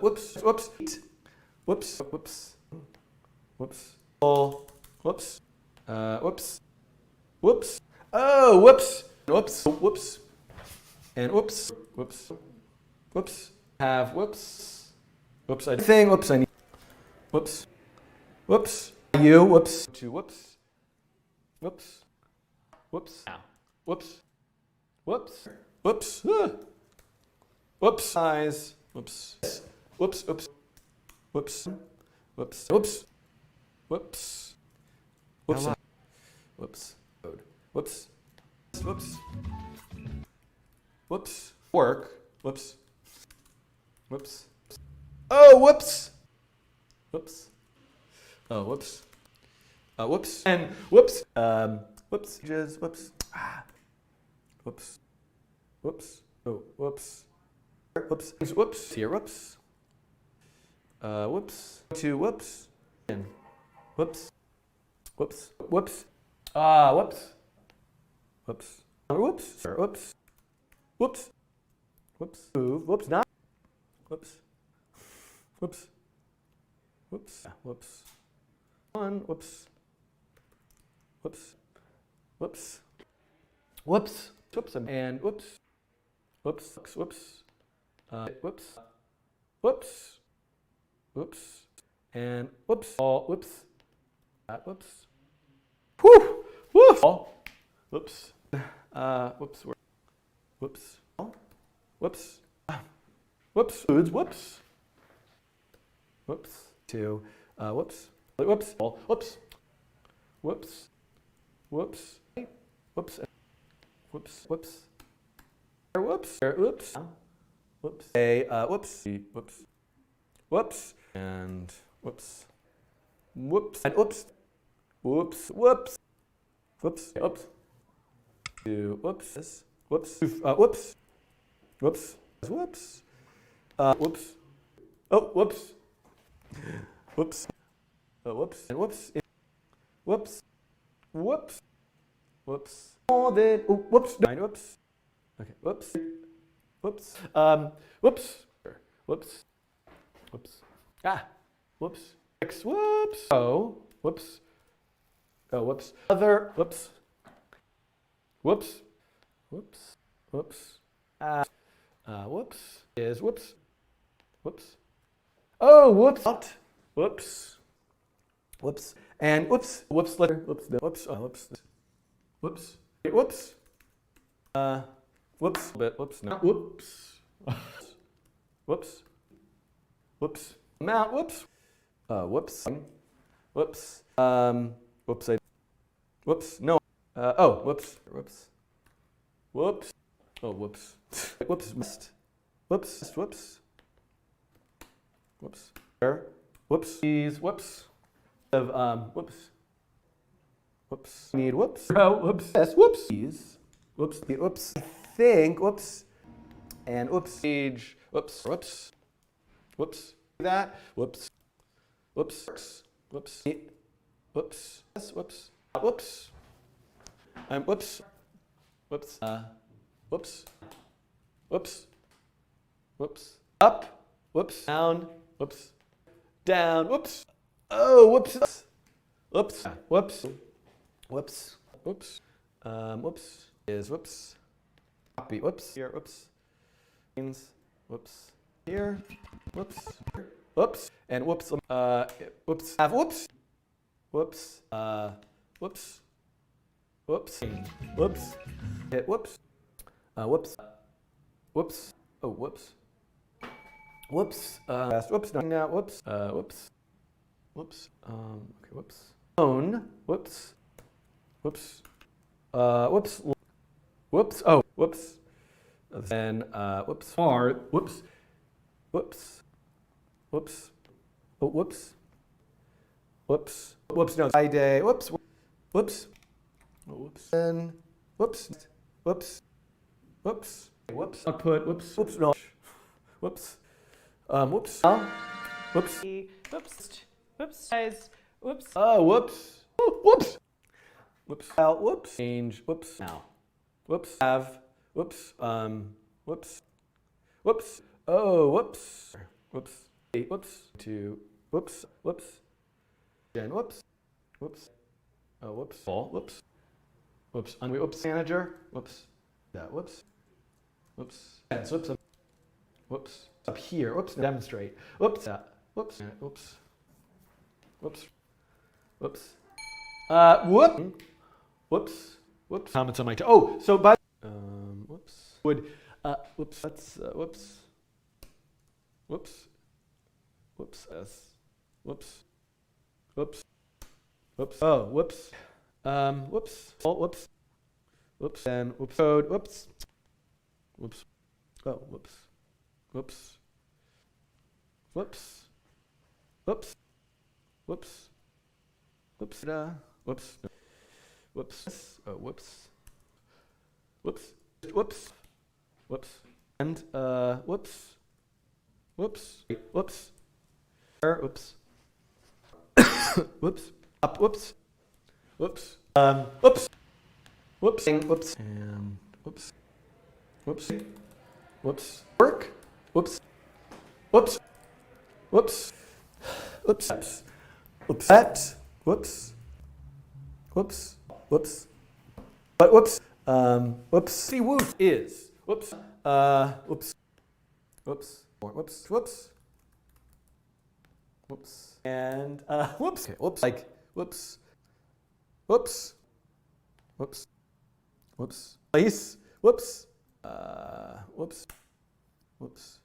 Whoops, whoops, whoops, whoops, whoops, oh, whoops, whoops, whoops, oh, whoops, whoops, whoops, and whoops, whoops, whoops, have, whoops, whoops, I think, whoops, I need, whoops, whoops, you, whoops, two, whoops, whoops, whoops, whoops, whoops, whoops, whoops, eyes, whoops, whoops, whoops, whoops, whoops, whoops, whoops, whoops, whoops, whoops, whoops, whoops, work, whoops, whoops, oh, whoops, whoops, oh, whoops, whoops, and whoops, whoops, just whoops, whoops, whoops, oh, whoops, whoops, whoops, here, whoops, whoops, two, whoops, and whoops, whoops, whoops, whoops, whoops, whoops, whoops, whoops, whoops, move, whoops, not, whoops, whoops, whoops, whoops, one, whoops, whoops, whoops, whoops, whoops, and whoops, whoops, whoops, whoops, whoops, whoops, and whoops, all, whoops, whoops, whoo, woof, all, whoops, whoops, whoops, whoops, whoops, foods, whoops, whoops, two, whoops, whoops, all, whoops, whoops, whoops, whoops, whoops, whoops, whoops, whoops, whoops, a, whoops, whoops, whoops, and whoops, whoops, and whoops, whoops, whoops, whoops, whoops, two, whoops, whoops, whoops, whoops, whoops, whoops, oh, whoops, whoops, whoops, and whoops, whoops, whoops, whoops, more than, whoops, nine, whoops, okay, whoops, whoops, whoops, whoops, whoops, whoops, six, whoops, oh, whoops, whoops, other, whoops, whoops, whoops, whoops, whoops, is whoops, whoops, oh, whoops, out, whoops, whoops, and whoops, whoops, letter, whoops, whoops, whoops, whoops, whoops, whoops, bit, whoops, no, whoops, whoops, whoops, mount, whoops, whoops, whoops, whoops, whoops, no, oh, whoops, whoops, whoops, oh, whoops, whoops, missed, whoops, whoops, whoops, there, whoops, these, whoops, of, whoops, whoops, need, whoops, oh, whoops, yes, whoops, these, whoops, the, whoops, think, whoops, and whoops, age, whoops, whoops, whoops, that, whoops, whoops, whoops, whoops, yes, whoops, whoops, whoops, whoops, whoops, whoops, whoops, up, whoops, down, whoops, down, whoops, oh, whoops, whoops, whoops, whoops, whoops, whoops, is whoops, copy, whoops, here, whoops, means, whoops, here, whoops, whoops, and whoops, whoops, have, whoops, whoops, whoops, whoops, whoops, hit, whoops, whoops, whoops, oh, whoops, whoops, fast, whoops, now, whoops, whoops, whoops, okay, whoops, own, whoops, whoops, whoops, whoops, oh, whoops, then, whoops, hard, whoops, whoops, whoops, oh, whoops, whoops, whoops, no, I day, whoops, whoops, oh, whoops, then, whoops, whoops, whoops, whoops, output, whoops, whoops, no, whoops, whoops, whoops, Whoops. Whoops. Guys. Whoops. oh, whoops, oh, whoops, whoops, out, whoops, change, whoops, now, whoops, have, whoops, whoops, whoops, oh, whoops, whoops, Whoops. To whoops. Whoops. Again. Whoops. Whoops. Oh, whoops. Ball. Whoops. Whoops. Whoops. Manager. Whoops. That. Whoops. Whoops. And whoops. Whoops. Up here. Whoops. Demonstrate. Whoops. Whoops. Whoops. Whoops. Whoops. Whoop. Whoops. Whoops. Comments on my toe. Oh, so by whoops. Would whoops. That's whoops. Whoops. Whoops. S. Whoops. Whoops. Whoops. Oh, whoops. Whoops. Oh, whoops. Whoops. And whoops. Code. Whoops. Whoops. Oh, whoops. Whoops. Whoops. Whoops. Whoops. Whoops. Whoops. Whoops. Oh, whoops. Whoops. Whoops. Whoops. And whoops. Whoops. Whoops. Whoops. Whoops. Up. Whoops. Whoops. Whoops. Whoops. Whoops. And whoops. Whoops. Whoops. Work. Whoops. Whoops. Whoops. Whoops. Whoops. That. Whoops. Whoops. Whoops. But whoops. Whoops. See, whoops is. Whoops. Whoops. Whoops. Whoops. Whoops. Whoops. And whoops. Okay. Whoops. Like whoops. Whoops. Whoops. Whoops. Place. Whoops. Whoops. Whoops.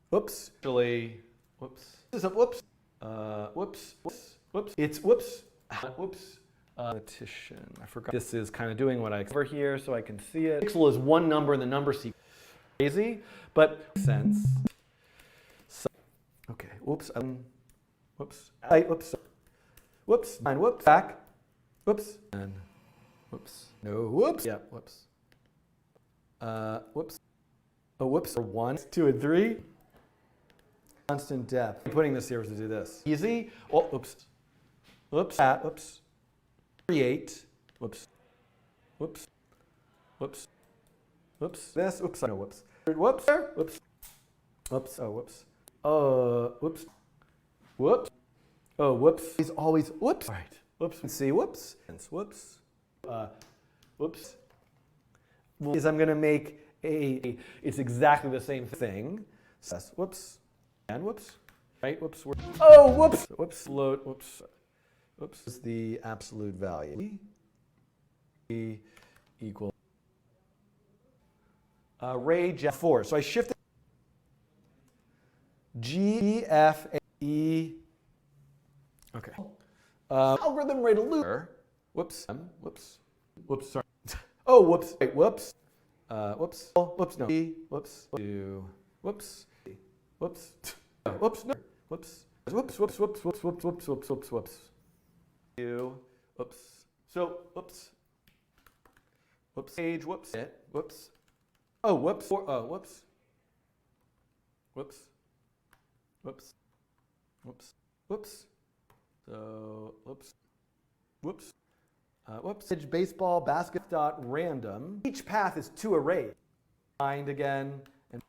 Whoops. Actually. Whoops. This is a whoops. Whoops. Whoops. Whoops. It's whoops. Whoops. Partition. I forgot. This is kind of doing what I over here so I can see it. Pixel is one number in the number sequence. Crazy, but sense. So, okay. Whoops. Whoops. Whoops. Whoops. And whoops. Back. Whoops. And whoops. No. Whoops. Yeah. Whoops. Whoops. Oh, whoops. 1, 2, and 3. Constant depth. I'm putting this here to do this. Easy. Oh, oops. Whoops. Whoops. Create. Whoops. Whoops. Whoops. Whoops. This. Oops. No. Whoops. Whoops. Whoops. Whoops. Oh. Whoops. Whoops. Whoops. Oh. Whoops. He's always whoops. All right. Whoops. And see. Whoops. And whoops. Whoops. Is I'm gonna make a. It's exactly the same thing. So whoops. And whoops. Right. Whoops. Oh. Whoops. Whoops. Load. Whoops. Whoops. Is the absolute value. E equal. Rage 4. So I shifted G, F, A, E. Okay. Algorithm rate of loop. Whoops. Whoops. Whoops. Sorry. Oh, whoops. Wait, whoops. Whoops. Oh, whoops. No. E. Whoops. Do. Whoops. Whoops. Whoops. No. Whoops. Whoops. Whoops. Whoops. Whoops. Whoops. Whoops. Whoops. Whoops. Whoops. Whoops. So, whoops. Whoops. Page. Whoops. Whoops. Oh, whoops. Whoops. Whoops. Whoops. Whoops. Whoops. So, whoops. Whoops. Whoops. Baseball, basket dot random. Each path is 2 arrays. Find again. And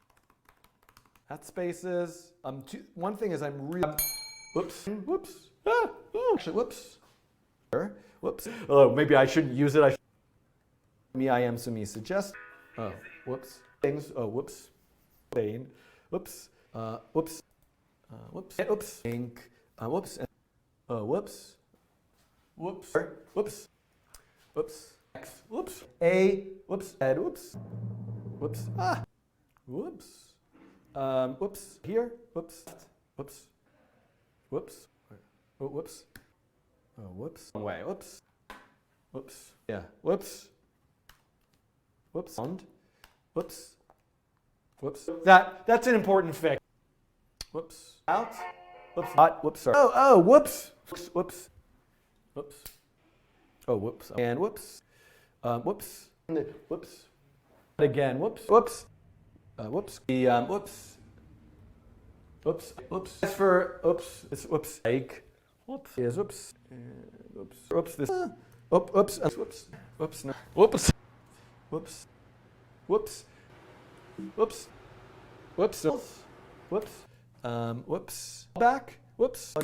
that spaces. One thing is I'm really. Whoops. Whoops. Actually, whoops. Whoops. Oh, maybe I shouldn't use it. I am so me suggest. Oh, whoops. Things. Oh, whoops. Pain. Whoops. Whoops. Whoops. Whoops. Ink. Whoops. Whoops. Whoops. Whoops. Whoops. X. Whoops. A. Whoops. Ed. Whoops. Whoops. Whoops. Whoops. Here. Whoops. Whoops. Whoops. Oh, whoops. Oh, whoops. Wrong way. Whoops. Whoops. Yeah. Whoops. Whoops. Sound. Whoops. Whoops. That's an important fix. Whoops. Out. Whoops. Not. Whoops. Sorry. Oh. Whoops. Whoops. Whoops. Oh. Whoops. And whoops. Whoops. Whoops. Again. Whoops. Whoops. Whoops. The whoops. Whoops. Whoops. As for oops. It's whoops. Like. Whoops. Yes. Whoops. Whoops. Whoops. This. Whoops. Whoops. Whoops. No. Whoops. Whoops. Whoops. Whoops. Whoops. Whoops. Whoops. Back. Whoops.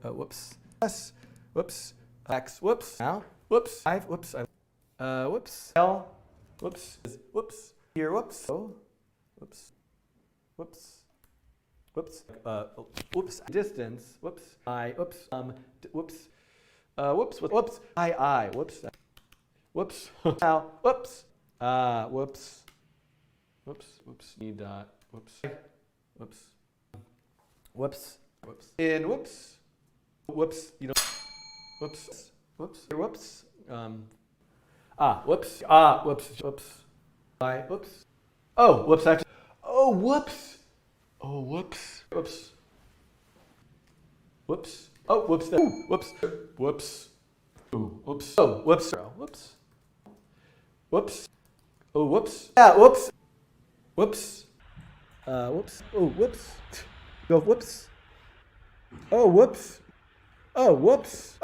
Whoops. S. Whoops. X. Whoops. Now. Whoops. I. Whoops. I. Whoops. L. Whoops. Whoops. Here. Whoops. Oh. Whoops. Whoops. Whoops. Whoops. Distance. Whoops. I. Whoops. Whoops. Whoops. Whoops. I. Whoops. Whoops. Now. Whoops. Whoops. Whoops. Whoops. Need. Whoops. Whoops. Whoops. Whoops. In. Whoops. Whoops. You know. Whoops. Whoops. Whoops. Whoops. Whoops. Whoops. I. Whoops. Oh. Whoops. Actually. Oh. Whoops. Oh. Whoops. Whoops. Whoops. Oh. Whoops. Ooh, whoops. Whoops. Ooh. Whoops. Oh. Whoops. Whoops. Whoops. Oh. Whoops. Yeah. Whoops. Whoops. Whoops. Oh. Whoops. Go. Whoops. Oh. Whoops. Oh. Whoops.